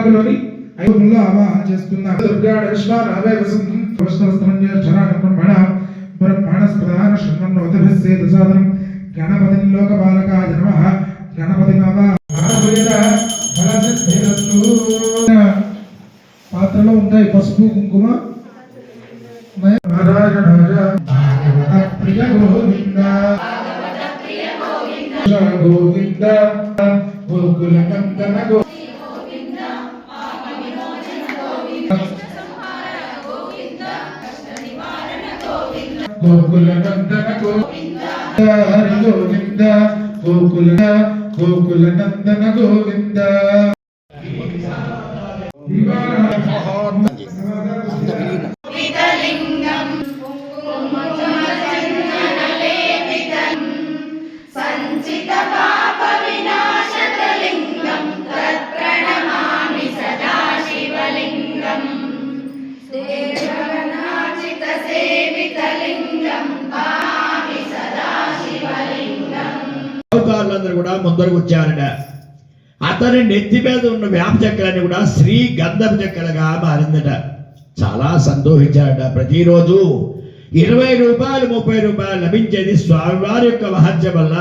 విభాగంలోని ఐదులో ఆవాహన చేసుకున్నాం. దుర్గా విశ్వారావే వసంతం వస్తవస్త్రంజ చరాణబ్రహ్మణ బ్రహ్మణస్ప్రధాన శృణ్వన్నోతభిస్సే ప్రసాదనం గణపతిం లోకపాలకాయ నమః. గణపతిమావా పాత్రలో ఉంటాయి పసుపు కుంకుమ. ప్రియ గోవింద గోవింద గోకుల నందన గోవింద గోకుల నందన గోవింద హరి గోవింద గోకుల గోకుల నందన గోవింద. అందరూ కూడా ముందరకు వచ్చారట. అతని నెత్తి మీద ఉన్న వేప చెక్కలన్నీ కూడా శ్రీ గంధపు చెక్కలుగా మారిందట. చాలా సంతోషించారట. ప్రతిరోజు 20 రూపాయలు 30 రూపాయలు లభించేది స్వామివారి యొక్క మహత్యం వల్ల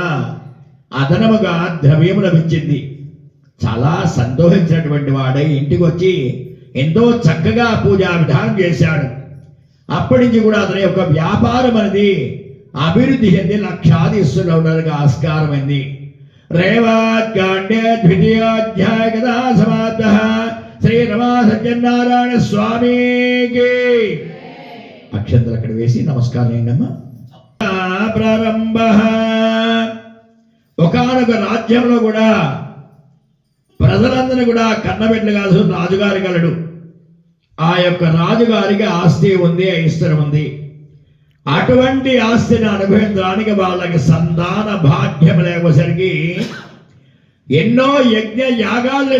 అదనముగా ద్రవ్యం లభించింది. చాలా సంతోషించినటువంటి వాడై ఇంటికి వచ్చి ఎంతో చక్కగా పూజా విధానం చేశాడు. అప్పటి నుంచి కూడా అతని యొక్క వ్యాపారం అనేది అభివృద్ధి చెంది లక్షాధీశ్వరులు ఉండడానికి ఆస్కారమైంది. రేవాకాండే ద్వితీయోధ్యాయ కథా సమాప్తః. శ్రీ రమా సత్యనారాయణ స్వామికి అక్షంతలు అక్కడ వేసి నమస్కారం ఏంటమ్మా. ప్రారంభ ఒకానొక రాజ్యంలో కూడా ప్రజలందరూ కూడా కన్నబెట్లు కాదు రాజుగారి కలడు. ఆ యొక్క రాజుగారికి ఆస్తి ఉంది, ఐశ్వర్యం ఉంది. అటువంటి ఆస్తిని అనుభవించడానికి వాళ్ళకి సంతాన భాగ్యం లేకపోసరికి ఎన్నో యజ్ఞ యాగాలు